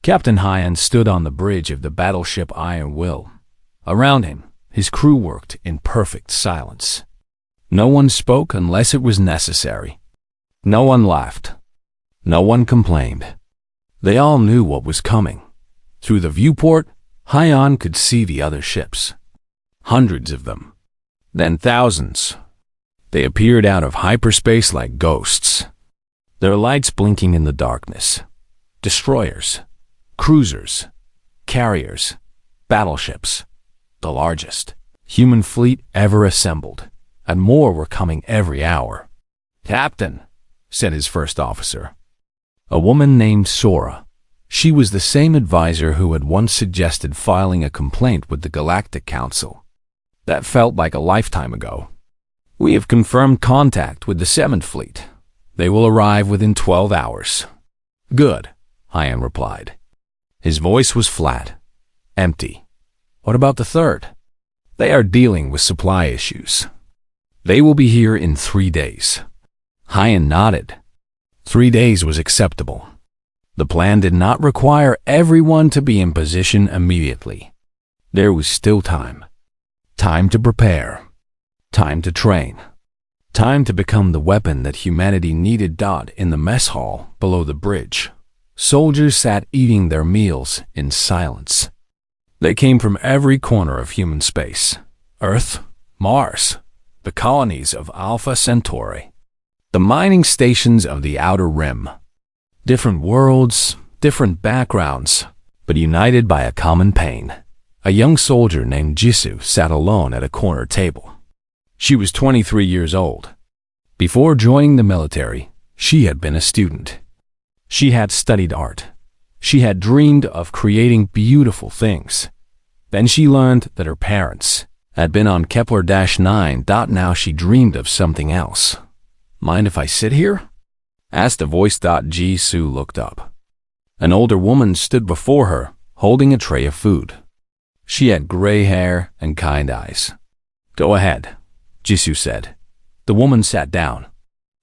Captain Hyan stood on the bridge of the battleship Iron Will. Around him, his crew worked in perfect silence. No one spoke unless it was necessary. No one laughed. No one complained. They all knew what was coming. Through the viewport, Hyan could see the other ships. Hundreds of them. Then thousands. They appeared out of hyperspace like ghosts. Their lights blinking in the darkness. Destroyers, cruisers, carriers, battleships. The largest human fleet ever assembled, and more were coming every hour. "Captain," said his first officer. A woman named Sora. She was the same advisor who had once suggested filing a complaint with the Galactic Council. That felt like a lifetime ago. "We have confirmed contact with the 7th Fleet. They will arrive within 12 hours. "Good," Hyan replied. His voice was flat, empty. "What about the 3rd? "They are dealing with supply issues. They will be here in 3 days. Hyan nodded. 3 days was acceptable. The plan did not require everyone to be in position immediately. There was still time. Time to prepare. Time to train. Time to become the weapon that humanity needed. In the mess hall below the bridge, soldiers sat eating their meals in silence. They came from every corner of human space. Earth, Mars, the colonies of Alpha Centauri, the mining stations of the Outer Rim. Different worlds, different backgrounds, but united by a common pain. A young soldier named Jisoo sat alone at a corner table. She was 23 years old. Before joining the military, she had been a student. She had studied art. She had dreamed of creating beautiful things. Then she learned that her parents had been on Kepler-9. Now she dreamed of something else. "Mind if I sit here?" asked a voice. Jisoo looked up. An older woman stood before her, holding a tray of food. She had gray hair and kind eyes. "Go ahead," Jisoo said. The woman sat down.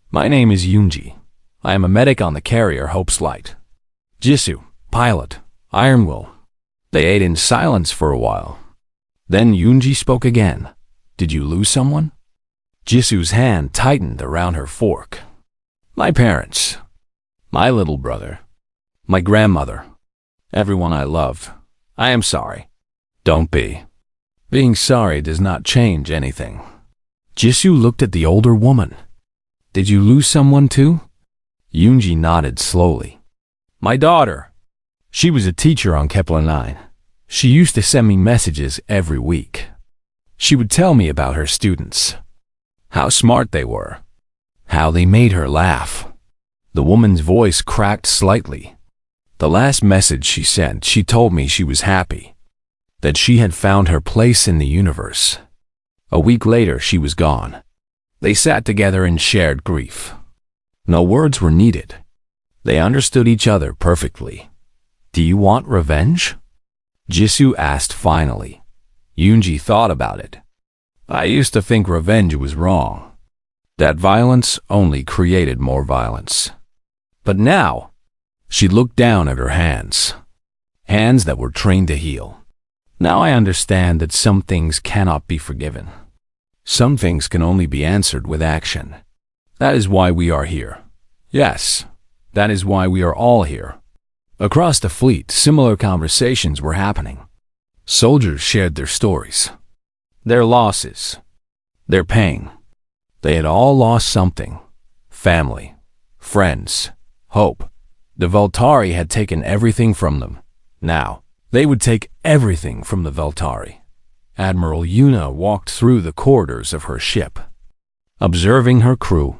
"My name is Yoonji. I am a medic on the carrier Hope's Light." Jisoo, pilot, Ironwill. They ate in silence for a while. Then Yoonji spoke again. "Did you lose someone?" Jisoo's hand tightened around her fork. "My parents. My little brother. My grandmother. Everyone I loved. I am sorry." "Don't be. Being sorry does not change anything." Jisoo looked at the older woman. "Did you lose someone too?" Yoonji nodded slowly. "My daughter. She was a teacher on Kepler-9. She used to send me messages every week. She would tell me about her students, how smart they were, how they made her laugh." The woman's voice cracked slightly. "The last message she sent, she told me she was happy, that she had found her place in the universe. A week later, she was gone. They sat together and shared grief. No words were needed. They understood each other perfectly." "Do you want revenge?" Jisoo asked finally. Yoonji thought about it. "I used to think revenge was wrong, that violence only created more violence. But now," she looked down at her hands, hands that were trained to heal. "Now I understand that some things cannot be forgiven. Some things can only be answered with action. That is why we are here. Yes, that is why we are all here." Across the fleet, similar conversations were happening. Soldiers shared their stories, their losses, their pain. They had all lost something: family, friends, hope. The Veltari had taken everything from them. Now, they would take everything from the Veltari. Admiral Yuna walked through the corridors of her ship. Observing her crew,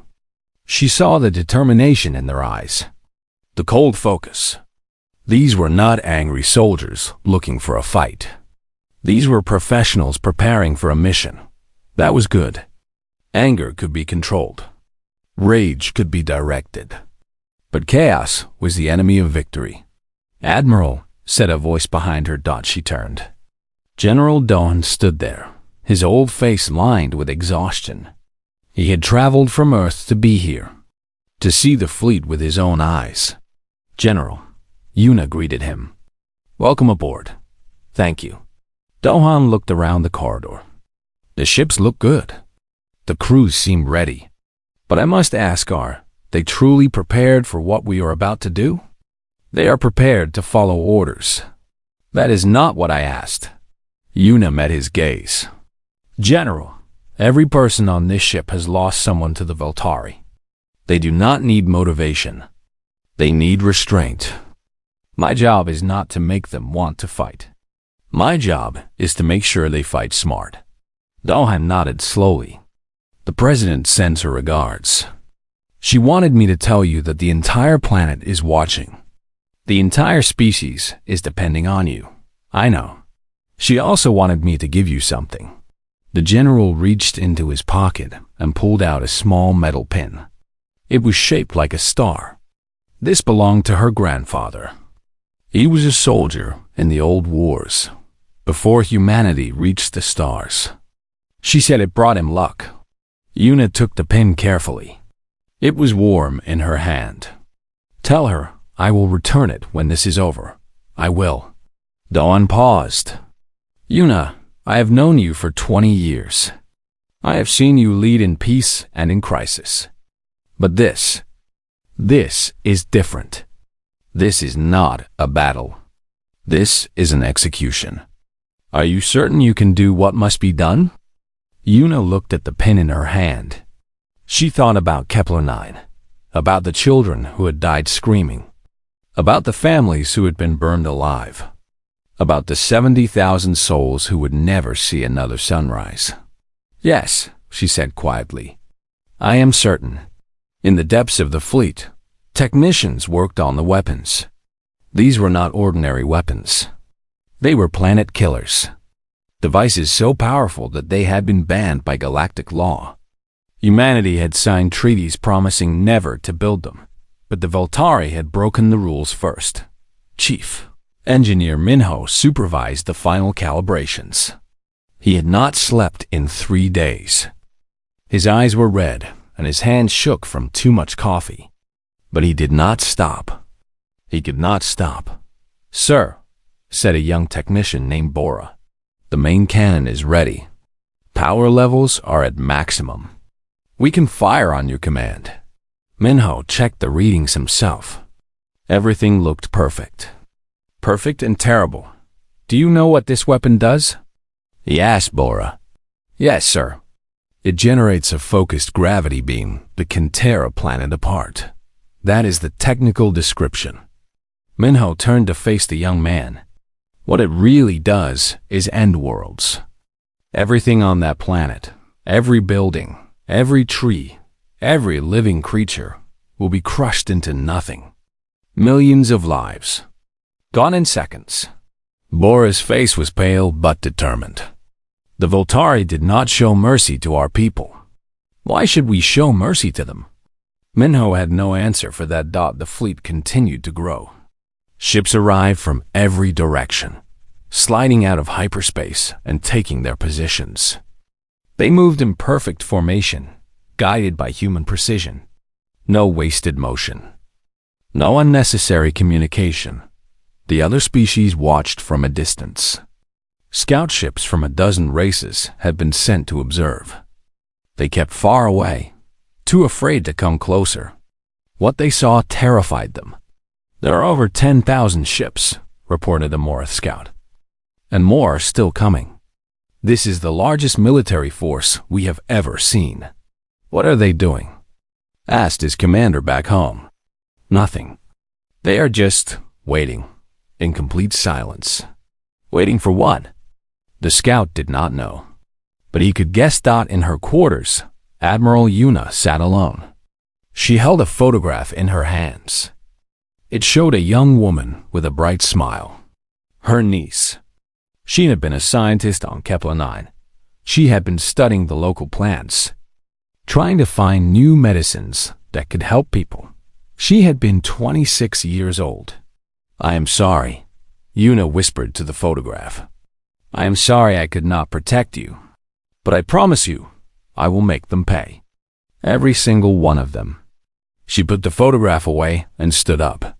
she saw the determination in their eyes, the cold focus. These were not angry soldiers looking for a fight. These were professionals preparing for a mission. That was good. Anger could be controlled. Rage could be directed. But chaos was the enemy of victory. "Admiral," said a voice behind her. She turned. General Dawn stood there, his old face lined with exhaustion. He had traveled from Earth to be here, to see the fleet with his own eyes. "General, Yuna greeted him. Welcome aboard. Thank you. Dohan looked around the corridor. The ships look good. The crews seem ready. But I must ask, are they truly prepared for what we are about to do? They are prepared to follow orders. That is not what I asked. Yuna met his gaze. General, every person on this ship has lost someone to the Voltari. They do not need motivation. They need restraint. My job is not to make them want to fight. My job is to make sure they fight smart. Dohan nodded slowly. The president sends her regards. She wanted me to tell you that the entire planet is watching. The entire species is depending on you. I know. She also wanted me to give you something. The general reached into his pocket and pulled out a small metal pin. It was shaped like a star. This belonged to her grandfather. He was a soldier in the old wars, before humanity reached the stars. She said it brought him luck. Yuna took the pin carefully. It was warm in her hand. Tell her I will return it when this is over. I will. Dawn paused. Yuna, I have known you for 20 years. I have seen you lead in peace and in crisis. But this is different. This is not a battle. This is an execution. Are you certain you can do what must be done? Yuna looked at the pin in her hand. She thought about Kepler-9, about the children who had died screaming, about the families who had been burned alive, about the 70,000 souls who would never see another sunrise. Yes, she said quietly. I am certain. In the depths of the fleet, technicians worked on the weapons. These were not ordinary weapons. They were planet killers. Devices so powerful that they had been banned by galactic law. Humanity had signed treaties promising never to build them, but the Voltari had broken the rules first. Chief Engineer Minho supervised the final calibrations. He had not slept in 3 days. His eyes were red and his hands shook from too much coffee. But he did not stop. He could not stop. Sir, said a young technician named Bora, the main cannon is ready. Power levels are at maximum. We can fire on your command. Minho checked the readings himself. Everything looked perfect. Perfect and terrible. Do you know what this weapon does? He asked Bora. Yes, sir. It generates a focused gravity beam that can tear a planet apart. That is the technical description. Minho turned to face the young man. What it really does is end worlds. Everything on that planet, every building, every tree, every living creature will be crushed into nothing. Millions of lives. Gone in seconds. Bora's face was pale but determined. The Voltari did not show mercy to our people. Why should we show mercy to them? Minho had no answer for that. The fleet continued to grow. Ships arrived from every direction, sliding out of hyperspace and taking their positions. They moved in perfect formation, guided by human precision. No wasted motion. No unnecessary communication. The other species watched from a distance. Scout ships from a dozen races had been sent to observe. They kept far away, too afraid to come closer. What they saw terrified them. There are over 10,000 ships, reported a Morith scout. And more are still coming. This is the largest military force we have ever seen. What are they doing? Asked his commander back home. Nothing. They are just waiting, in complete silence. Waiting for what? The scout did not know. But he could guess. In her quarters, Admiral Yuna sat alone. She held a photograph in her hands. It showed a young woman with a bright smile. Her niece. She had been a scientist on Kepler-9. She had been studying the local plants, trying to find new medicines that could help people. She had been 26 years old. I am sorry, Yuna whispered to the photograph. I am sorry I could not protect you, but I promise you, I will make them pay. Every single one of them. She put the photograph away and stood up.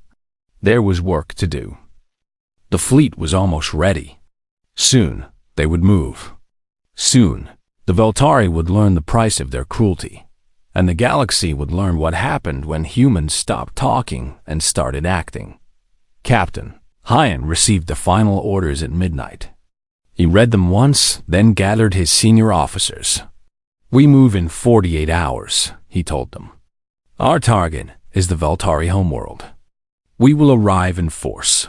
There was work to do. The fleet was almost ready. Soon, they would move. Soon, the Veltari would learn the price of their cruelty, and the galaxy would learn what happened when humans stopped talking and started acting. Captain Hyan received the final orders at midnight. He read them once, then gathered his senior officers. "We move in 48 hours, he told them. "Our target is the Veltari homeworld. We will arrive in force.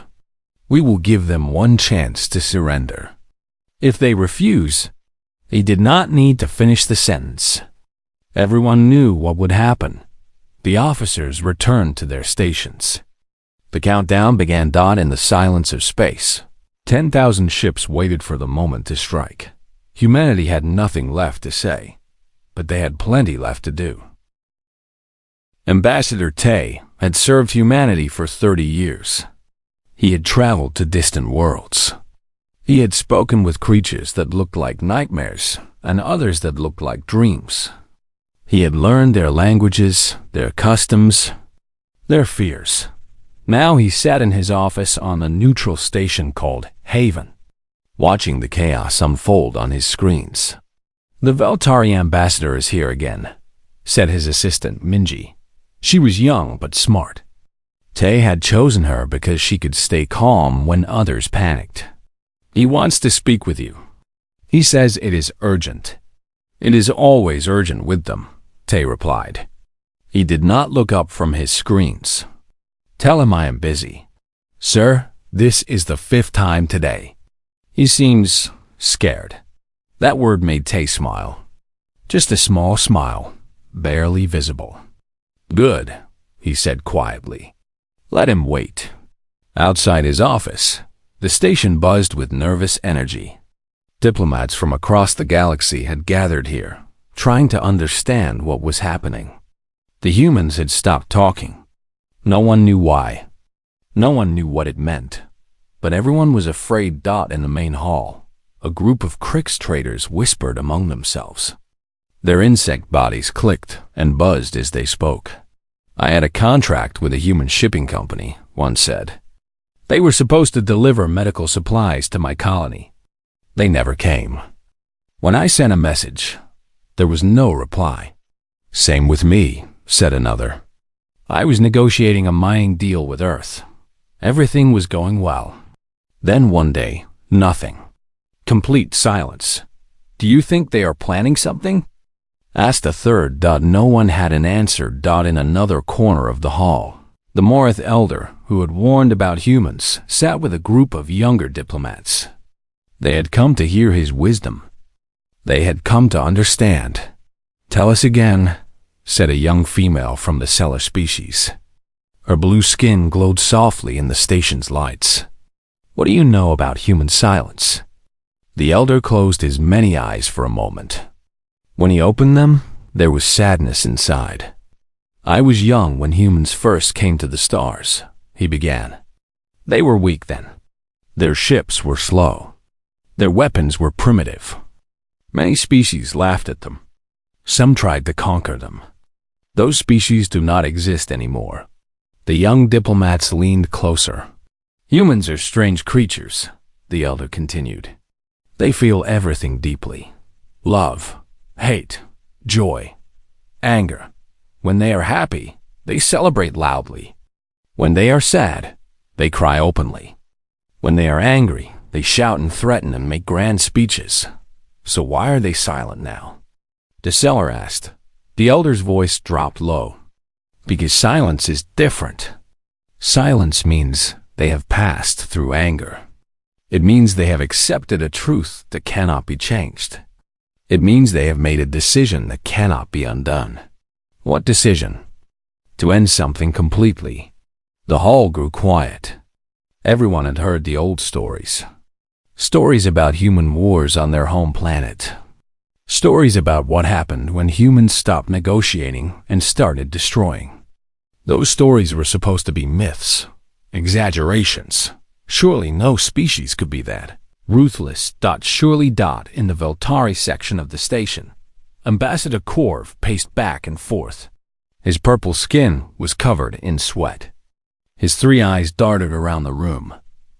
We will give them one chance to surrender. If they refuse," he did not need to finish the sentence. Everyone knew what would happen. The officers returned to their stations. The countdown began. In the silence of space, 10,000 ships waited for the moment to strike. Humanity had nothing left to say, but they had plenty left to do. Ambassador Tay had served humanity for 30 years. He had traveled to distant worlds. He had spoken with creatures that looked like nightmares and others that looked like dreams. He had learned their languages, their customs, their fears. Now he sat in his office on a neutral station called Haven, watching the chaos unfold on his screens. "The Veltari ambassador is here again," said his assistant Minji. She was young but smart. Tay had chosen her because she could stay calm when others panicked. "He wants to speak with you. He says it is urgent." "It is always urgent with them," Tay replied. He did not look up from his screens. "Tell him I am busy." "Sir, this is the 5th time today." He seems scared. That word made Tay smile. Just a small smile, barely visible. "Good," he said quietly. "Let him wait." Outside his office, the station buzzed with nervous energy. Diplomats from across the galaxy had gathered here, trying to understand what was happening. The humans had stopped talking. No one knew why. No one knew what it meant. But everyone was afraid. In the main hall, a group of Crix traders whispered among themselves. Their insect bodies clicked and buzzed as they spoke. "I had a contract with a human shipping company," one said. "They were supposed to deliver medical supplies to my colony. They never came. When I sent a message, there was no reply." "Same with me," said another. "I was negotiating a mining deal with Earth. Everything was going well. Then one day, nothing. Complete silence. Do you think they are planning something?" Asked a third. No one had an answer. In another corner of the hall, the Morith elder, who had warned about humans, sat with a group of younger diplomats. They had come to hear his wisdom. They had come to understand. "Tell us again," said a young female from the Cellar species. Her blue skin glowed softly in the station's lights. "What do you know about human silence?" The elder closed his many eyes for a moment. When he opened them, there was sadness inside. "I was young when humans first came to the stars," he began. "They were weak then. Their ships were slow. Their weapons were primitive. Many species laughed at them. Some tried to conquer them. Those species do not exist anymore." The young diplomats leaned closer. "Humans are strange creatures," the elder continued. "They feel everything deeply. Love, hate, joy, anger. When they are happy, they celebrate loudly. When they are sad, they cry openly. When they are angry, they shout and threaten and make grand speeches. So why are they silent now?" The seller asked. The elder's voice dropped low. "Because silence is different. Silence means they have passed through anger. It means they have accepted a truth that cannot be changed. It means they have made a decision that cannot be undone." "What decision?" "To end something completely." The hall grew quiet. Everyone had heard the old stories. Stories about human wars on their home planet. Stories about what happened when humans stopped negotiating and started destroying. Those stories were supposed to be myths, exaggerations. Surely no species could be that. Ruthless. Surely. In the Veltari section of the station, Ambassador Korv paced back and forth. His purple skin was covered in sweat. His three eyes darted around the room,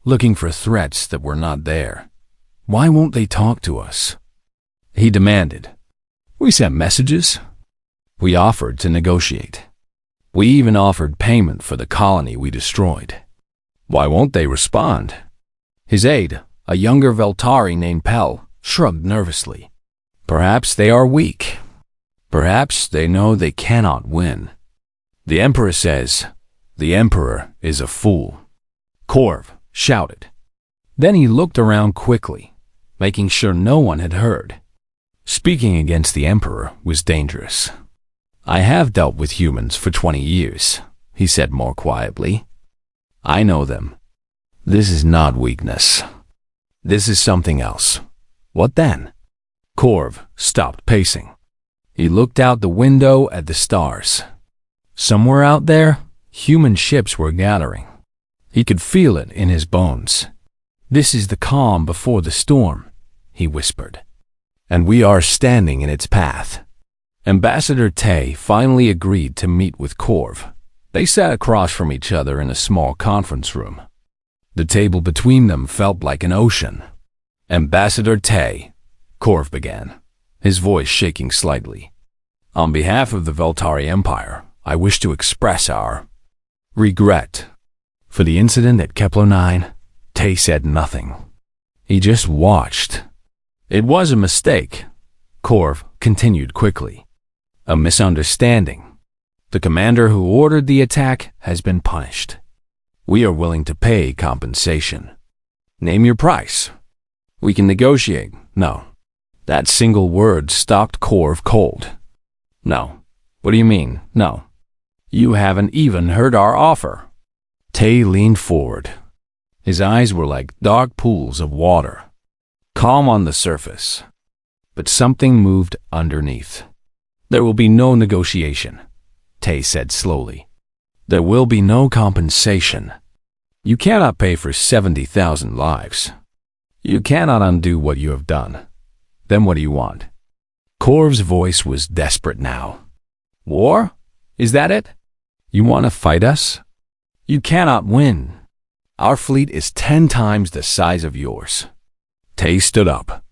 looking for threats that were not there. Why won't they talk to us? He demanded. We sent messages. We offered to negotiate. We even offered payment for the colony we destroyed. Why won't they respond? His aide, a younger Veltari named Pell, shrugged nervously. Perhaps they are weak. Perhaps they know they cannot win. The Emperor says, the Emperor is a fool. Corv shouted. Then he looked around quickly, making sure no one had heard. Speaking against the Emperor was dangerous. I have dealt with humans for 20 years, he said more quietly. I know them. This is not weakness. This is something else. What then? Corv stopped pacing. He looked out the window at the stars. Somewhere out there, human ships were gathering. He could feel it in his bones. This is the calm before the storm, he whispered. And we are standing in its path. Ambassador Tay finally agreed to meet with Corv. They sat across from each other in a small conference room. The table between them felt like an ocean. Ambassador Tay, Corv began, his voice shaking slightly. On behalf of the Veltari Empire, I wish to express our regret. For the incident at Kepler 9, Tay said nothing. He just watched. It was a mistake, Corv continued quickly. A misunderstanding. The commander who ordered the attack has been punished. We are willing to pay compensation. Name your price. We can negotiate. No. That single word stopped Corv cold. No. What do you mean, no? You haven't even heard our offer. Tay leaned forward. His eyes were like dark pools of water, calm on the surface. But something moved underneath. There will be no negotiation, Tay said slowly. There will be no compensation. You cannot pay for 70,000 lives. You cannot undo what you have done. Then what do you want? Corv's voice was desperate now. War? Is that it? You want to fight us? You cannot win. Our fleet is 10 times the size of yours. Tay stood up.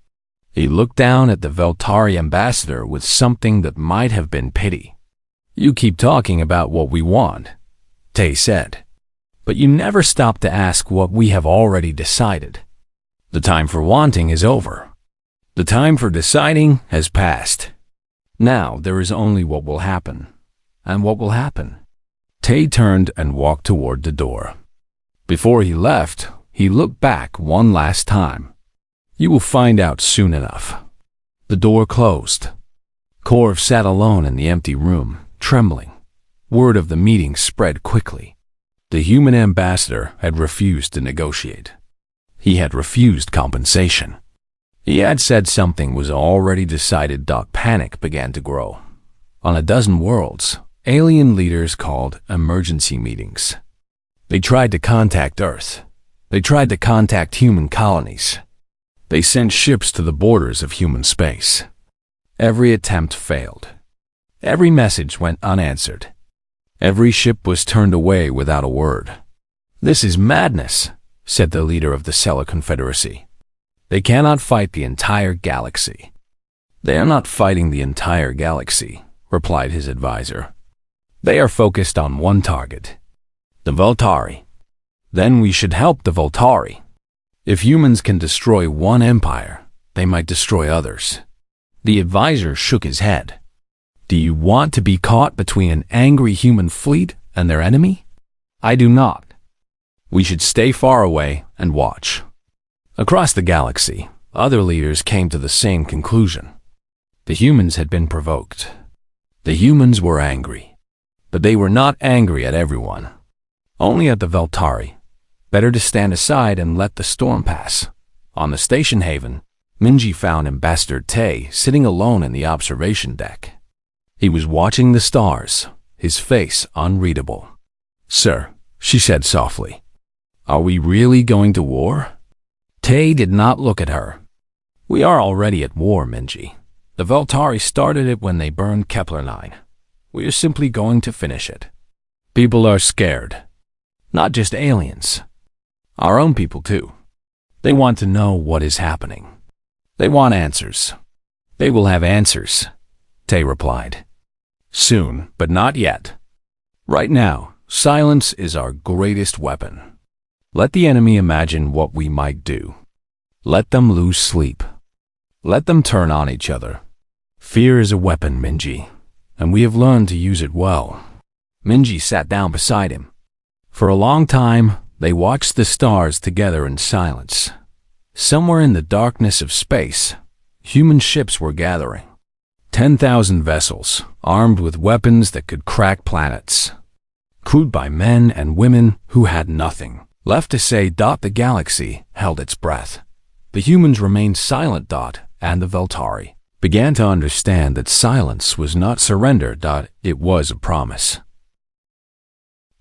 He looked down at the Veltari ambassador with something that might have been pity. You keep talking about what we want, Tay said. But you never stop to ask what we have already decided. The time for wanting is over. The time for deciding has passed. Now there is only what will happen. And what will happen? Tay turned and walked toward the door. Before he left, he looked back one last time. You will find out soon enough. The door closed. Corv sat alone in the empty room, trembling. Word of the meeting spread quickly. The human ambassador had refused to negotiate. He had refused compensation. He had said something was already decided. Panic began to grow. On a dozen worlds, alien leaders called emergency meetings. They tried to contact Earth. They tried to contact human colonies. They sent ships to the borders of human space. Every attempt failed. Every message went unanswered. Every ship was turned away without a word. This is madness, said the leader of the Stellar Confederacy. They cannot fight the entire galaxy. They are not fighting the entire galaxy, replied his advisor. They are focused on one target, the Veltari. Then we should help the Veltari. If humans can destroy one empire, they might destroy others. The advisor shook his head. Do you want to be caught between an angry human fleet and their enemy? I do not. We should stay far away and watch. Across the galaxy, other leaders came to the same conclusion. The humans had been provoked. The humans were angry. But they were not angry at everyone. Only at the Veltari. Better to stand aside and let the storm pass. On the station haven, Minji found Ambassador Tay sitting alone in the observation deck. He was watching the stars, his face unreadable. Sir, she said softly, are we really going to war? Tay did not look at her. We are already at war, Minji. The Veltari started it when they burned Kepler 9. We are simply going to finish it. People are scared. Not just aliens. Our own people, too. They want to know what is happening. They want answers. They will have answers, Tay replied. Soon, but not yet. Right now, silence is our greatest weapon. Let the enemy imagine what we might do. Let them lose sleep. Let them turn on each other. Fear is a weapon, Minji, and we have learned to use it well. Minji sat down beside him. For a long time, they watched the stars together in silence. Somewhere in the darkness of space, human ships were gathering. 10,000 vessels, armed with weapons that could crack planets. Crewed by men and women who had nothing left to say. The galaxy held its breath. The humans remained silent. And the Veltari began to understand that silence was not surrender. It was a promise.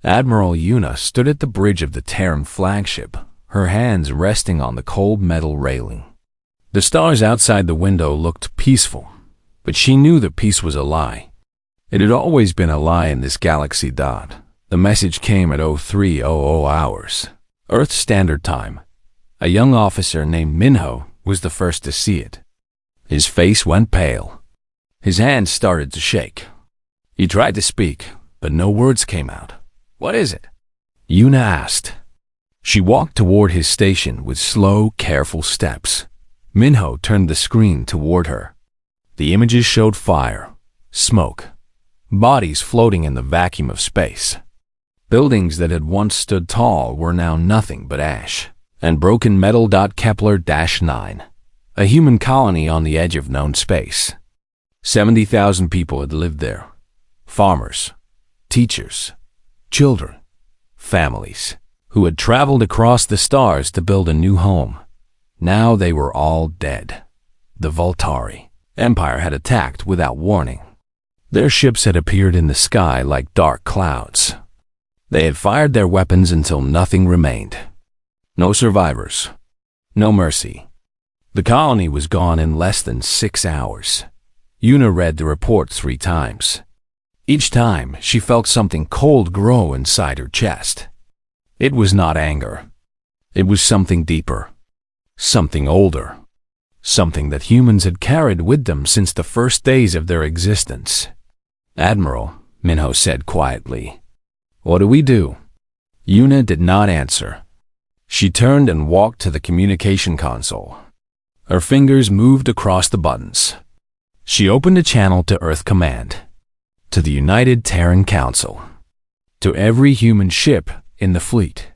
Admiral Yuna stood at the bridge of the Terran flagship, her hands resting on the cold metal railing. The stars outside the window looked peaceful, but she knew that peace was a lie. It had always been a lie in this galaxy. The message came at 0300 hours, Earth Standard Time. A young officer named Minho was the first to see it. His face went pale. His hands started to shake. He tried to speak, but no words came out. What is it? Yuna asked. She walked toward his station with slow, careful steps. Minho turned the screen toward her. The images showed fire, smoke, bodies floating in the vacuum of space. Buildings that had once stood tall were now nothing but ash and broken metal. Kepler-9, a human colony on the edge of known space. 70,000 people had lived there. Farmers, teachers, children, families, who had traveled across the stars to build a new home. Now they were all dead. The Voltari Empire had attacked without warning. Their ships had appeared in the sky like dark clouds. They had fired their weapons until nothing remained. No survivors. No mercy. The colony was gone in less than 6 hours. Yuna read the report 3 times. Each time, she felt something cold grow inside her chest. It was not anger. It was something deeper. Something older. Something that humans had carried with them since the first days of their existence. Admiral, Minho said quietly. What do we do? Yuna did not answer. She turned and walked to the communication console. Her fingers moved across the buttons. She opened a channel to Earth Command. To the United Terran Council. To every human ship in the fleet.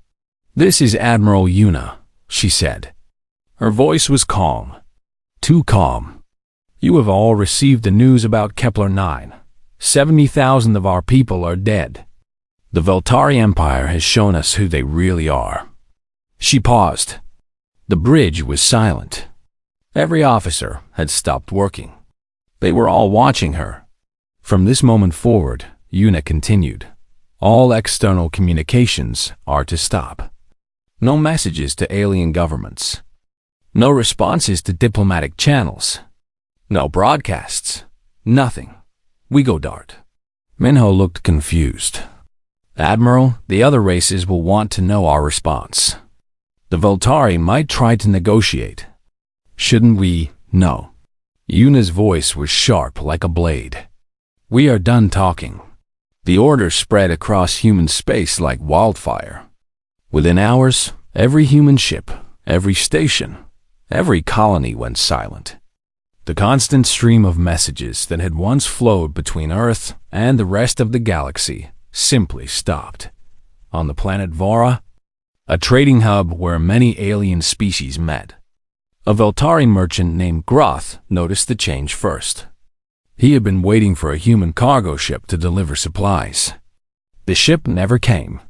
This is Admiral Yuna, she said. Her voice was calm. Too calm. You have all received the news about Kepler-9. 70,000 of our people are dead. The Veltari Empire has shown us who they really are. She paused. The bridge was silent. Every officer had stopped working. They were all watching her. From this moment forward, Yuna continued, all external communications are to stop. No messages to alien governments. No responses to diplomatic channels. No broadcasts. Nothing. We go dark. Minho looked confused. Admiral, the other races will want to know our response. The Voltari might try to negotiate. Shouldn't we? No. Yuna's voice was sharp like a blade. We are done talking. The order spread across human space like wildfire. Within hours, every human ship, every station, every colony went silent. The constant stream of messages that had once flowed between Earth and the rest of the galaxy simply stopped. On the planet Vora, a trading hub where many alien species met, a Veltari merchant named Groth noticed the change first. He had been waiting for a human cargo ship to deliver supplies. The ship never came.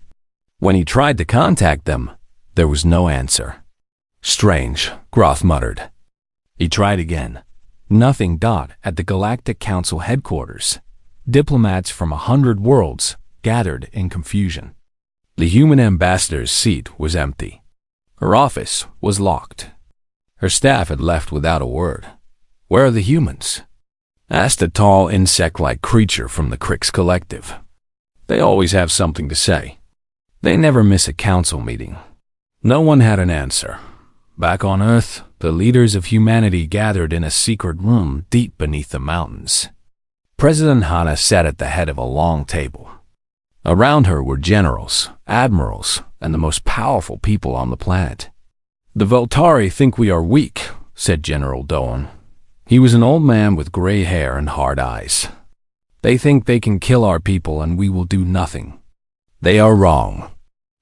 When he tried to contact them, there was no answer. Strange, Groth muttered. He tried again. Nothing. At the Galactic Council headquarters, diplomats from 100 worlds gathered in confusion. The human ambassador's seat was empty. Her office was locked. Her staff had left without a word. Where are the humans? Asked a tall insect-like creature from the Crix Collective. They always have something to say. They never miss a council meeting. No one had an answer. Back on Earth, the leaders of humanity gathered in a secret room deep beneath the mountains. President Hana sat at the head of a long table. Around her were generals, admirals, and the most powerful people on the planet. "The Voltari think we are weak," said General Doan. He was an old man with gray hair and hard eyes. "They think they can kill our people and we will do nothing. They are wrong.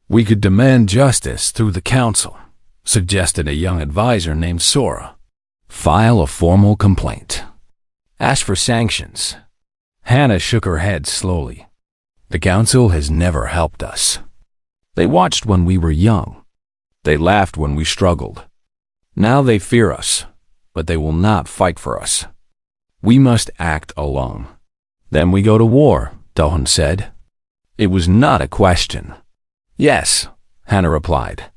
We could demand justice through the council," suggested a young advisor named Sora. "File a formal complaint. Ask for sanctions." Hannah shook her head slowly. "The council has never helped us. They watched when we were young. They laughed when we struggled. Now they fear us, but they will not fight for us. We must act alone." "Then we go to war," Dohan said. It was not a question. "Yes," Hannah replied,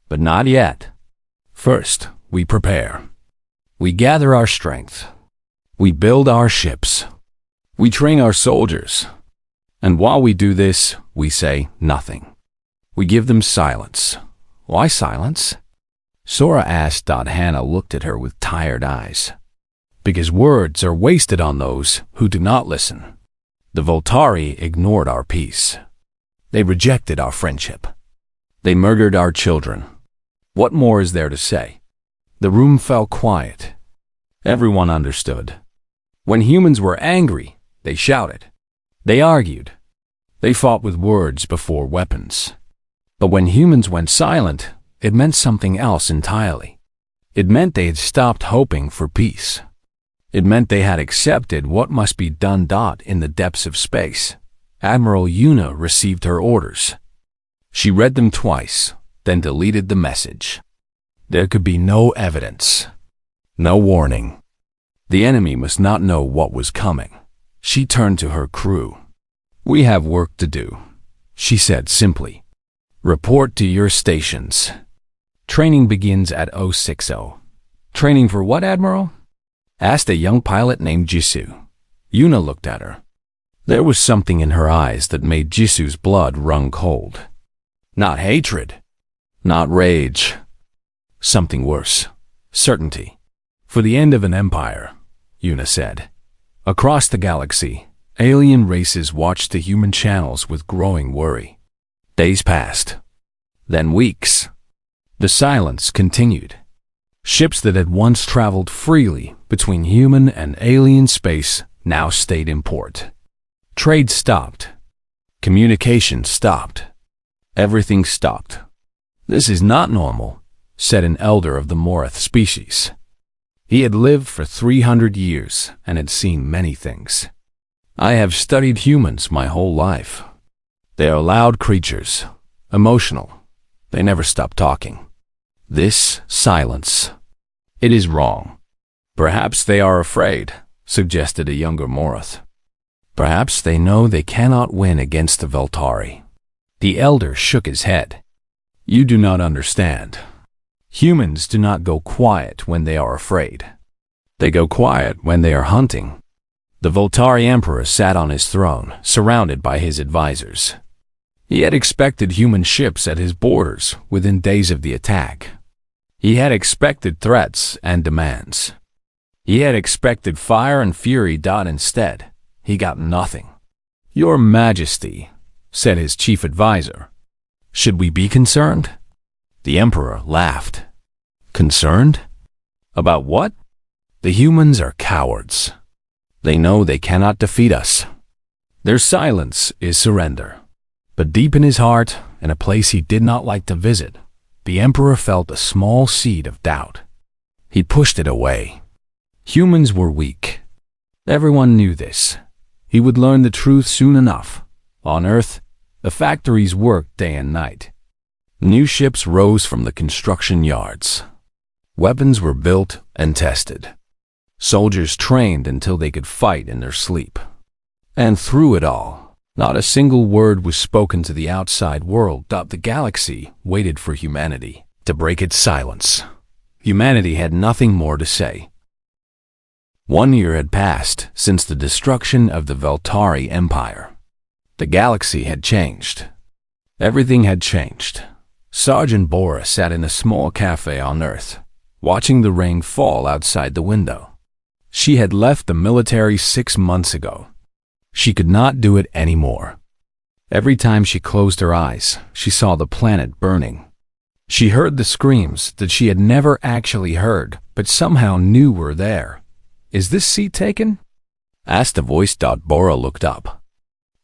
"but not yet. First, we prepare. We gather our strength. We build our ships. We train our soldiers. And while we do this, we say nothing. We give them silence." "Why silence?" Sora asked. Hannah looked at her with tired eyes. "Because words are wasted on those who do not listen. The Voltari ignored our peace. They rejected our friendship. They murdered our children. What more is there to say?" The room fell quiet. Everyone understood. When humans were angry, they shouted. They argued. They fought with words before weapons. But when humans went silent, it meant something else entirely. It meant they had stopped hoping for peace. It meant they had accepted what must be done. In the depths of space, Admiral Yuna received her orders. She read them twice, then deleted the message. There could be no evidence, no warning. The enemy must not know what was coming. She turned to her crew. "We have work to do," she said simply. "Report to your stations. Training begins at 060. "Training for what, Admiral?" asked a young pilot named Jisoo. Yuna looked at her. There was something in her eyes that made Jisoo's blood run cold. Not hatred, not rage. Something worse. Certainty. "For the end of an empire," Yuna said. Across the galaxy, alien races watched the human channels with growing worry. Days passed. Then weeks. The silence continued. Ships that had once traveled freely between human and alien space now stayed in port. Trade stopped. Communication stopped. Everything stopped. "This is not normal," said an elder of the Morath species. He had lived for 300 years and had seen many things. "I have studied humans my whole life. They are loud creatures, emotional. They never stop talking. This silence. It is wrong." "Perhaps they are afraid," suggested a younger Morath. "Perhaps they know they cannot win against the Voltari." The elder shook his head. "You do not understand. Humans do not go quiet when they are afraid. They go quiet when they are hunting." The Voltari Emperor sat on his throne, surrounded by his advisors. He had expected human ships at his borders within days of the attack. He had expected threats and demands. He had expected fire and fury. Instead, he got nothing. "Your Majesty," said his chief advisor, "should we be concerned?" The Emperor laughed. "Concerned? About what?" "The humans are cowards. They know they cannot defeat us. Their silence is surrender." But deep in his heart, in a place he did not like to visit, the Emperor felt a small seed of doubt. He pushed it away. Humans were weak. Everyone knew this. He would learn the truth soon enough. On Earth, the factories worked day and night. New ships rose from the construction yards. Weapons were built and tested. Soldiers trained until they could fight in their sleep. And through it all, not a single word was spoken to the outside world. The galaxy waited for humanity to break its silence. Humanity had nothing more to say. 1 year had passed since the destruction of the Voltari Empire. The galaxy had changed. Everything had changed. Sergeant Bora sat in a small cafe on Earth, watching the rain fall outside the window. She had left the military 6 months ago. She could not do it anymore. Every time she closed her eyes, she saw the planet burning. She heard the screams that she had never actually heard, but somehow knew were there. "Is this seat taken?" asked a voice. Bora looked up.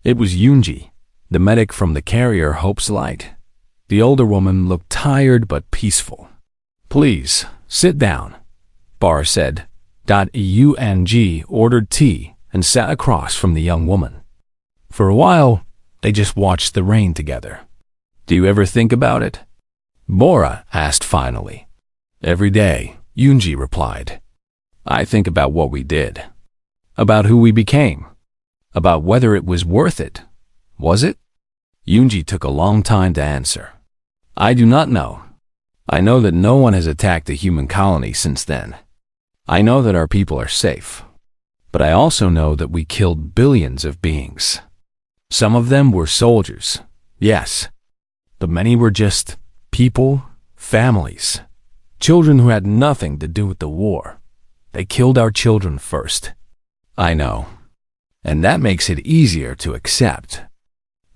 It was Yoonji, the medic from the carrier Hope's Light. The older woman looked tired but peaceful. "Please, sit down," Bora said. Yoonji ordered tea and sat across from the young woman. For a while, they just watched the rain together. "Do you ever think about it?" Bora asked finally. "Every day," Yoonji replied. "I think about what we did, about who we became, about whether it was worth it. Was it?" Yoonji took a long time to answer. "I do not know. I know that no one has attacked a human colony since then. I know that our people are safe. But I also know that we killed billions of beings. Some of them were soldiers, yes, but many were just people, families, children who had nothing to do with the war. They killed our children first. I know, and that makes it easier to accept.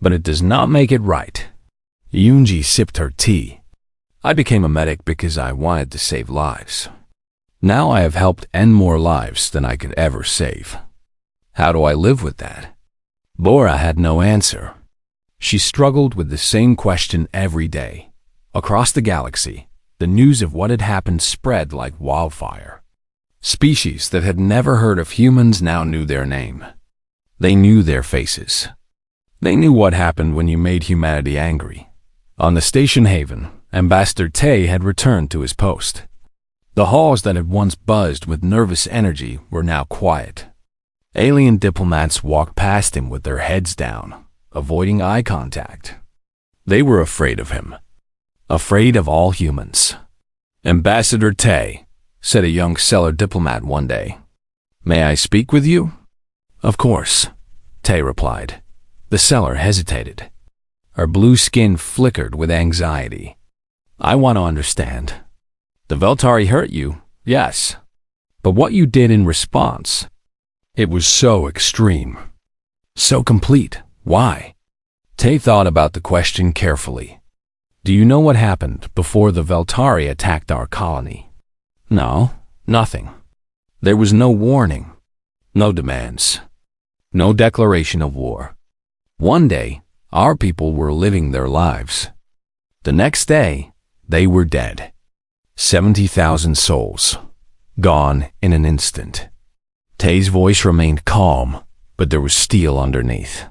But it does not make it right." Yoonji sipped her tea. "I became a medic because I wanted to save lives. Now I have helped end more lives than I could ever save. How do I live with that?" Bora had no answer. She struggled with the same question every day. Across the galaxy, the news of what had happened spread like wildfire. Species that had never heard of humans now knew their name. They knew their faces. They knew what happened when you made humanity angry. On the station haven, Ambassador Tay had returned to his post. The halls that had once buzzed with nervous energy were now quiet. Alien diplomats walked past him with their heads down, avoiding eye contact. They were afraid of him, afraid of all humans. "Ambassador Tay," said a young Stellar diplomat one day, "may I speak with you?" "Of course," Tay replied. The Stellar hesitated. Her blue skin flickered with anxiety. "I want to understand. The Veltari hurt you, yes. But what you did in response, it was so extreme, so complete. Why?" Tay thought about the question carefully. "Do you know what happened before the Veltari attacked our colony?" "No, nothing. There was no warning, no demands, no declaration of war. One day, our people were living their lives. The next day, they were dead. 70,000 souls, gone in an instant." Tay's voice remained calm, but there was steel underneath.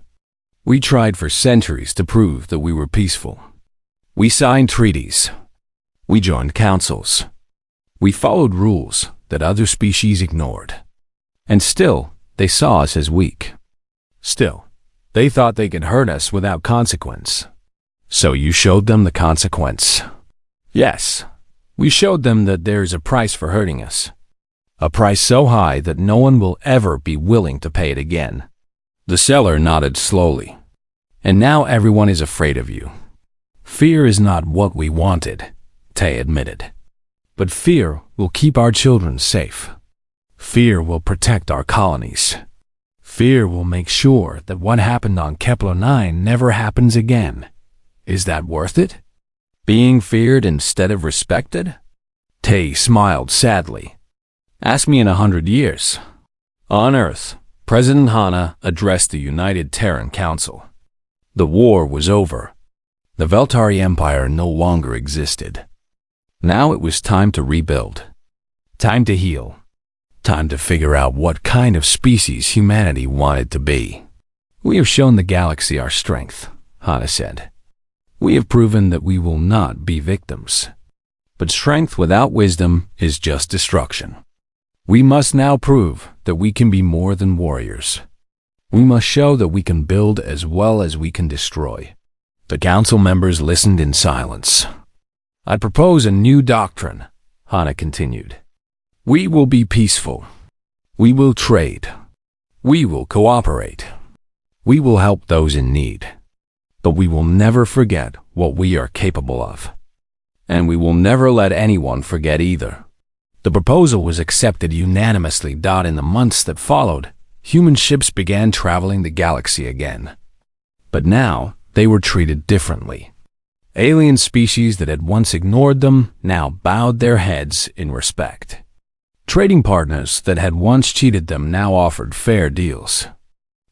"We tried for centuries to prove that we were peaceful. We signed treaties. We joined councils. We followed rules that other species ignored. And still, they saw us as weak. Still, they thought they could hurt us without consequence. So you showed them the consequence." "Yes. We showed them that there is a price for hurting us. A price so high that no one will ever be willing to pay it again." The Stellar nodded slowly. "And now everyone is afraid of you. Fear is not what we wanted," Tay admitted. "But fear will keep our children safe. Fear will protect our colonies. Fear will make sure that what happened on Kepler 9 never happens again. Is that worth it? Being feared instead of respected?" Tay smiled sadly. "Ask me in 100 years." On Earth, President Hana addressed the United Terran Council. The war was over. The Veltari Empire no longer existed. Now it was time to rebuild. Time to heal. Time to figure out what kind of species humanity wanted to be. "We have shown the galaxy our strength," Hana said. "We have proven that we will not be victims. But strength without wisdom is just destruction. We must now prove that we can be more than warriors. We must show that we can build as well as we can destroy." The council members listened in silence. "I propose a new doctrine," Hana continued. "We will be peaceful. We will trade. We will cooperate. We will help those in need. But we will never forget what we are capable of. And we will never let anyone forget either. The proposal was accepted unanimously. In the months that followed, human ships began traveling the galaxy again. But now, they were treated differently. Alien species that had once ignored them now bowed their heads in respect. Trading partners that had once cheated them now offered fair deals.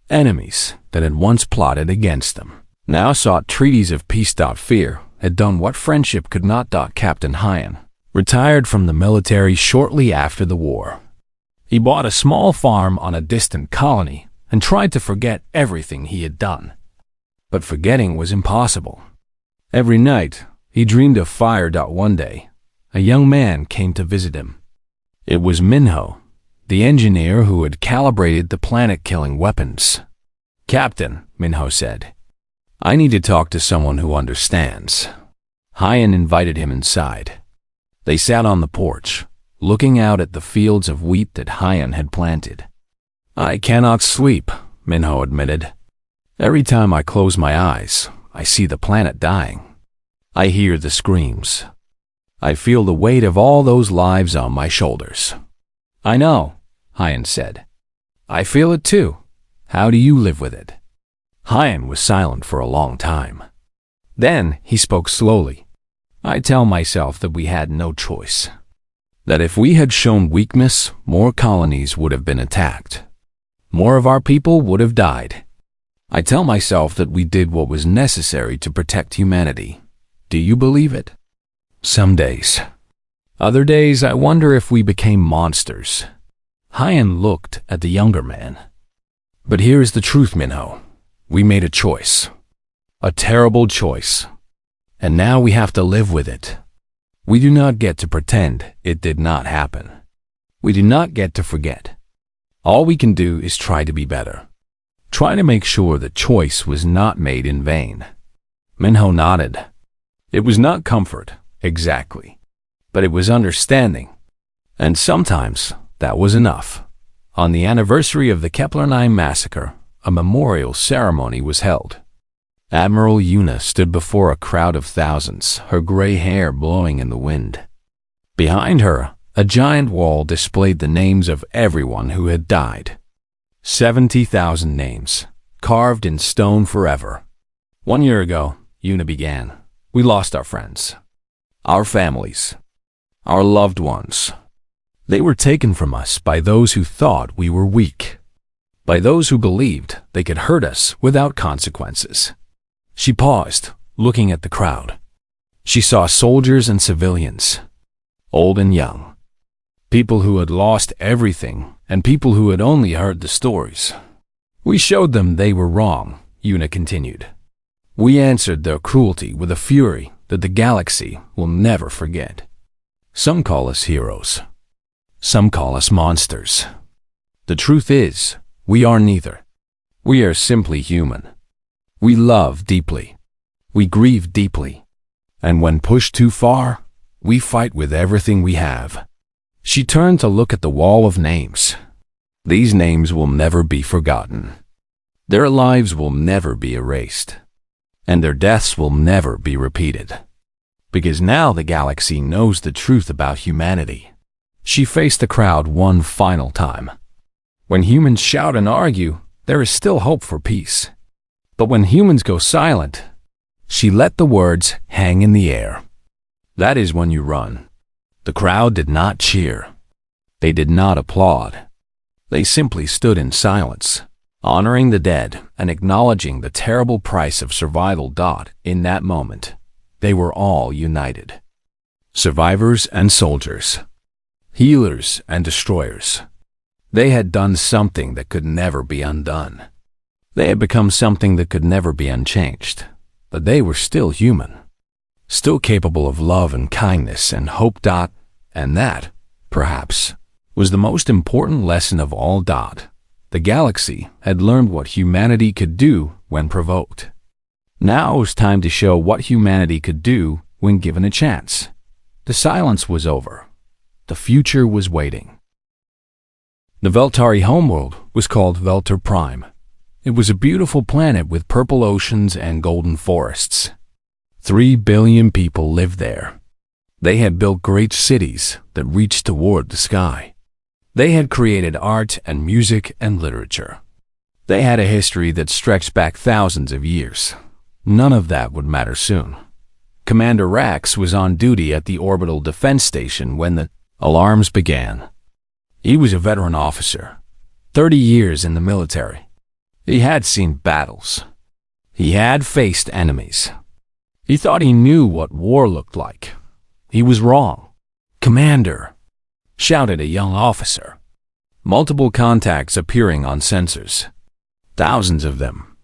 Enemies that had once plotted against them now sought treaties of peace. Fear had done what friendship could not. Captain Hyan retired from the military shortly after the war. He bought a small farm on a distant colony and tried to forget everything he had done. But forgetting was impossible. Every night, he dreamed of fire. One day, a young man came to visit him. It was Minho, the engineer who had calibrated the planet-killing weapons. "Captain," Minho said, "I need to talk to someone who understands." Hyan invited him inside. They sat on the porch, looking out at the fields of wheat that Hyan had planted. "I cannot sleep," Minho admitted. "Every time I close my eyes, I see the planet dying. I hear the screams. I feel the weight of all those lives on my shoulders." "I know," Hyan said. "I feel it too. How do you live with it?" Hyan was silent for a long time. Then he spoke slowly. "I tell myself that we had no choice. That if we had shown weakness, more colonies would have been attacked. More of our people would have died. I tell myself that we did what was necessary to protect humanity. Do you believe it? Some days. Other days, I wonder if we became monsters." Hyan looked at the younger man. "But here is the truth, Minho. We made a choice. A terrible choice. And now we have to live with it. We do not get to pretend it did not happen. We do not get to forget. All we can do is try to be better. Try to make sure the choice was not made in vain." Minho nodded. It was not comfort, exactly, but it was understanding. And sometimes that was enough. On the anniversary of the Kepler 9 massacre, a memorial ceremony was held. Admiral Yuna stood before a crowd of thousands, her gray hair blowing in the wind. Behind her, a giant wall displayed the names of everyone who had died. 70,000 names, carved in stone forever. "1 year ago," Yuna began, "we lost our friends, our families, our loved ones. They were taken from us by those who thought we were weak, by those who believed they could hurt us without consequences." She paused, looking at the crowd. She saw soldiers and civilians, old and young, people who had lost everything and people who had only heard the stories. "We showed them they were wrong," Yuna continued. "We answered their cruelty with a fury that the galaxy will never forget. Some call us heroes. Some call us monsters. The truth is, we are neither. We are simply human. We love deeply. We grieve deeply. And when pushed too far, we fight with everything we have." She turned to look at the wall of names. These names will never be forgotten. Their lives will never be erased. And their deaths will never be repeated. Because now the galaxy knows the truth about humanity. She faced the crowd one final time. When humans shout and argue, there is still hope for peace. But when humans go silent, she let the words hang in the air. That is when you run. The crowd did not cheer. They did not applaud. They simply stood in silence, honoring the dead and acknowledging the terrible price of survival. In that moment, they were all united. Survivors and soldiers, healers and destroyers. They had done something that could never be undone. They had become something that could never be unchanged. But they were still human, still capable of love and kindness and hope. And that, perhaps, was the most important lesson of all. The galaxy had learned what humanity could do when provoked. Now it was time to show what humanity could do when given a chance. The silence was over. The future was waiting. The Veltari homeworld was called Veltar Prime. It was a beautiful planet with purple oceans and golden forests. 3 billion people lived there. They had built great cities that reached toward the sky. They had created art and music and literature. They had a history that stretched back thousands of years. None of that would matter soon. Commander Rax was on duty at the orbital defense station when the alarms began. He was a veteran officer, 30 years in the military. He had seen battles. He had faced enemies. He thought he knew what war looked like. He was wrong. "Commander!" shouted a young officer. Multiple contacts appearing on sensors. Thousands of them.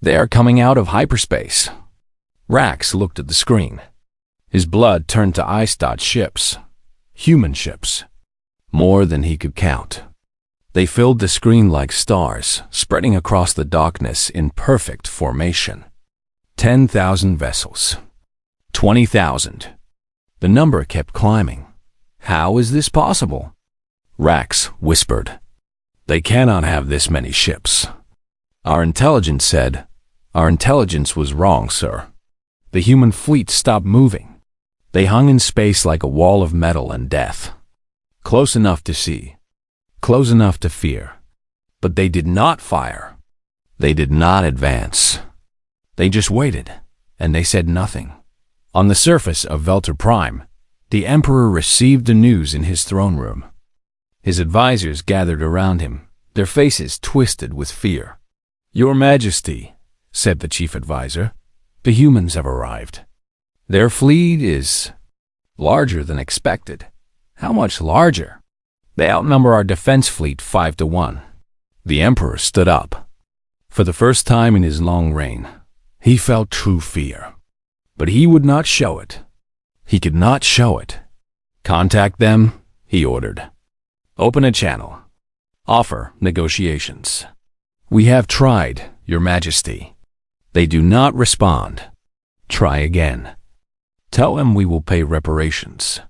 They are coming out of hyperspace. Rax looked at the screen. His blood turned to ice-dot ships. Human ships. More than he could count. They filled the screen like stars, spreading across the darkness in perfect formation. 10,000 vessels. 20,000. The number kept climbing. How is this possible? Rax whispered. "They cannot have this many ships." Our intelligence said, "Our intelligence was wrong, sir." The human fleet stopped moving. They hung in space like a wall of metal and death. Close enough to see. Close enough to fear. But they did not fire. They did not advance. They just waited, and they said nothing. On the surface of Velter Prime, the Emperor received the news in his throne room. His advisors gathered around him, their faces twisted with fear. "Your Majesty," said the chief advisor, "the humans have arrived. Their fleet is larger than expected." "How much larger?" "They outnumber our defense fleet 5-1. The Emperor stood up. For the first time in his long reign, he felt true fear. But he would not show it. He could not show it. "Contact them," he ordered. "Open a channel. Offer negotiations." "We have tried, Your Majesty. They do not respond. Try again. Tell them we will pay reparations.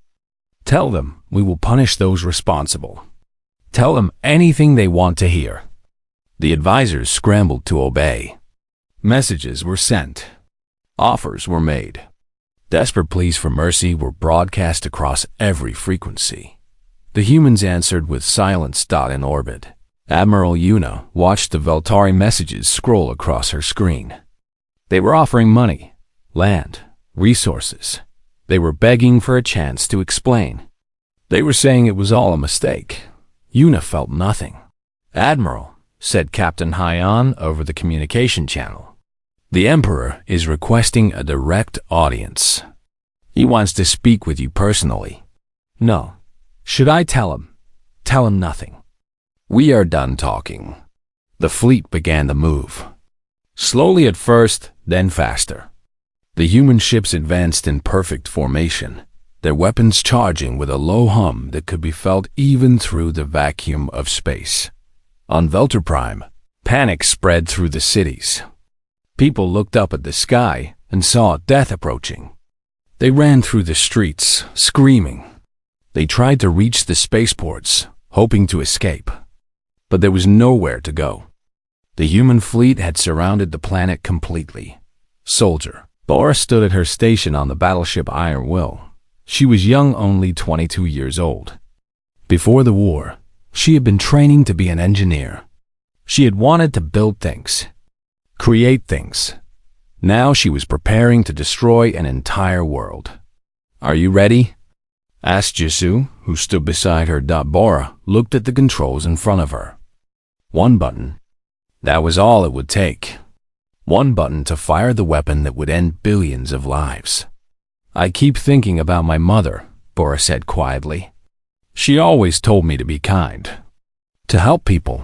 Tell them we will punish those responsible. Tell them anything they want to hear." The advisors scrambled to obey. Messages were sent. Offers were made. Desperate pleas for mercy were broadcast across every frequency. The humans answered with silence. In orbit, Admiral Yuna watched the Veltari messages scroll across her screen. They were offering money, land, resources. They were begging for a chance to explain. They were saying it was all a mistake. Yuna felt nothing. "Admiral," said Captain Hyan over the communication channel, "the Emperor is requesting a direct audience. He wants to speak with you personally." "No. Should I tell him?" "Tell him nothing. We are done talking." The fleet began to move. Slowly at first, then faster. The human ships advanced in perfect formation, their weapons charging with a low hum that could be felt even through the vacuum of space. On Velter Prime, panic spread through the cities. People looked up at the sky and saw death approaching. They ran through the streets, screaming. They tried to reach the spaceports, hoping to escape. But there was nowhere to go. The human fleet had surrounded the planet completely. Soldier Bora stood at her station on the battleship Iron Will. She was young, only 22 years old. Before the war, she had been training to be an engineer. She had wanted to build things, create things. Now she was preparing to destroy an entire world. "Are you ready?" asked Jisoo, who stood beside her. Bora looked at the controls in front of her. One button. That was all it would take. One button to fire the weapon that would end billions of lives. "I keep thinking about my mother," Bora said quietly. "She always told me to be kind, to help people,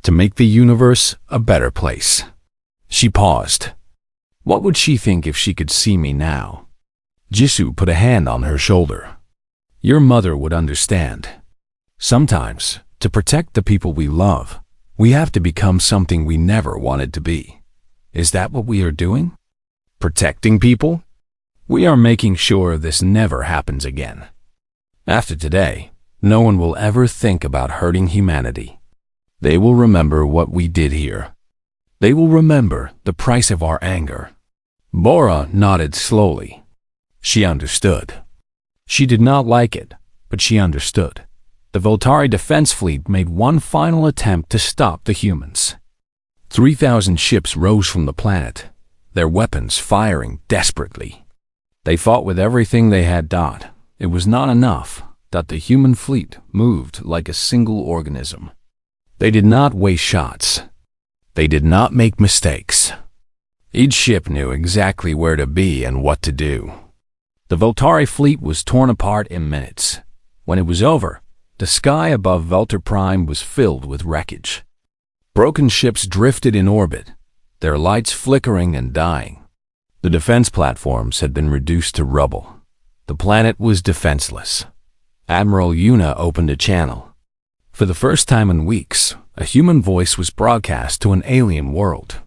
to make the universe a better place." She paused. What would she think if she could see me now? Jisoo put a hand on her shoulder. "Your mother would understand. Sometimes, to protect the people we love, we have to become something we never wanted to be. Is that what we are doing? Protecting people? We are making sure this never happens again. After today, no one will ever think about hurting humanity. They will remember what we did here. They will remember the price of our anger. Bora nodded slowly. She understood. She did not like it, but she understood. The Voltari defense fleet made one final attempt to stop the humans. 3,000 ships rose from the planet, their weapons firing desperately. They fought with everything they had. It was not enough that the human fleet moved like a single organism. They did not waste shots. They did not make mistakes. Each ship knew exactly where to be and what to do. The Voltari fleet was torn apart in minutes. When it was over, the sky above Velter Prime was filled with wreckage. Broken ships drifted in orbit, their lights flickering and dying. The defense platforms had been reduced to rubble. The planet was defenseless. Admiral Yuna opened a channel. For the first time in weeks, a human voice was broadcast to an alien world.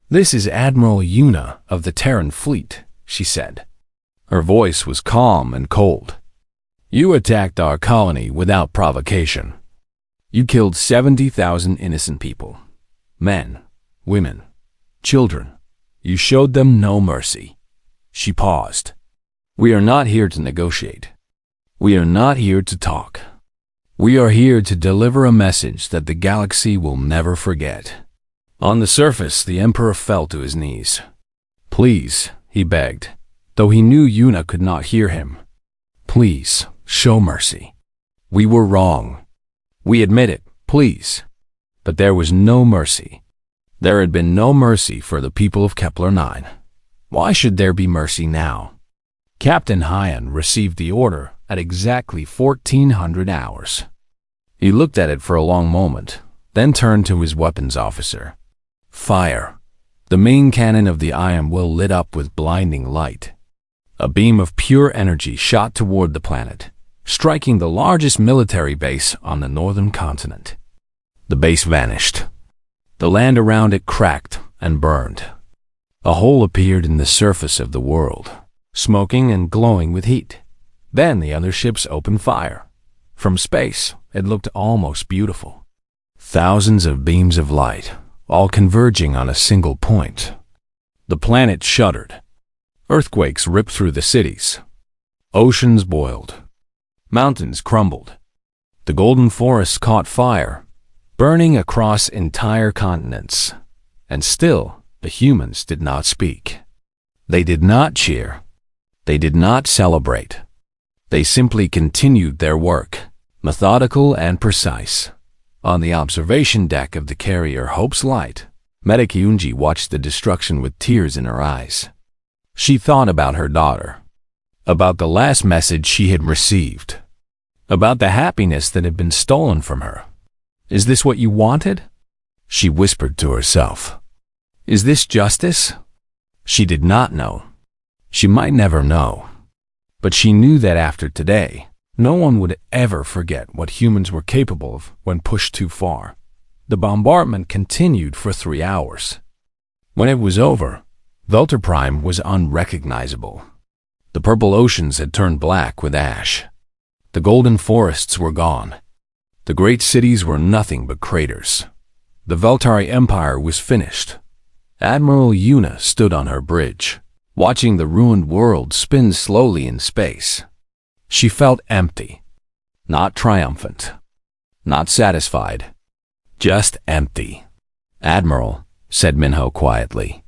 "This is Admiral Yuna of the Terran fleet," she said. Her voice was calm and cold. "You attacked our colony without provocation. You killed 70,000 innocent people. Men, women, children. You showed them no mercy." She paused. "We are not here to negotiate. We are not here to talk. We are here to deliver a message that the galaxy will never forget." On the surface, the Emperor fell to his knees. "Please," he begged, though he knew Yuna could not hear him. "Please, show mercy. We were wrong. We admit it, please." But there was no mercy. There had been no mercy for the people of Kepler 9. Why should there be mercy now? Captain Hyan received the order at exactly 1400 hours. He looked at it for a long moment, then turned to his weapons officer. "Fire." The main cannon of the iron will lit up with blinding light. A beam of pure energy shot toward the planet, striking the largest military base on the northern continent. The base vanished. The land around it cracked and burned. A hole appeared in the surface of the world, smoking and glowing with heat. Then the other ships opened fire. From space, it looked almost beautiful. Thousands of beams of light, all converging on a single point. The planet shuddered. Earthquakes ripped through the cities. Oceans boiled. Mountains crumbled. The golden forests caught fire, burning across entire continents. And still, the humans did not speak. They did not cheer. They did not celebrate. They simply continued their work, methodical and precise. On the observation deck of the carrier Hope's Light, Medic Yunji watched the destruction with tears in her eyes. She thought about her daughter, about the last message she had received, about the happiness that had been stolen from her. "Is this what you wanted?" she whispered to herself. "Is this justice?" She did not know. She might never know. But she knew that after today, no one would ever forget what humans were capable of when pushed too far. The bombardment continued for 3 hours. When it was over, Velter Prime was unrecognizable. The purple oceans had turned black with ash. The golden forests were gone. The great cities were nothing but craters. The Veltari Empire was finished. Admiral Yuna stood on her bridge, watching the ruined world spin slowly in space. She felt empty, not triumphant, not satisfied, just empty. "Admiral," said Minho quietly,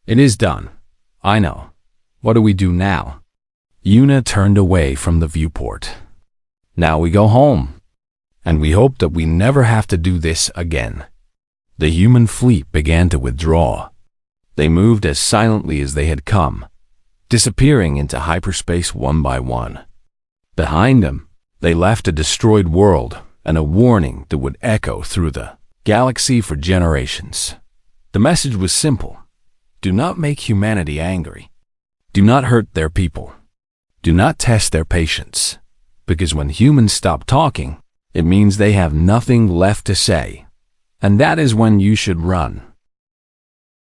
"it is done. I know. What do we do now?" Yuna turned away from the viewport. "Now we go home. And we hope that we never have to do this again." The human fleet began to withdraw. They moved as silently as they had come, disappearing into hyperspace one by one. Behind them, they left a destroyed world and a warning that would echo through the galaxy for generations. The message was simple. Do not make humanity angry. Do not hurt their people. Do not test their patience. Because when humans stop talking, it means they have nothing left to say. And that is when you should run.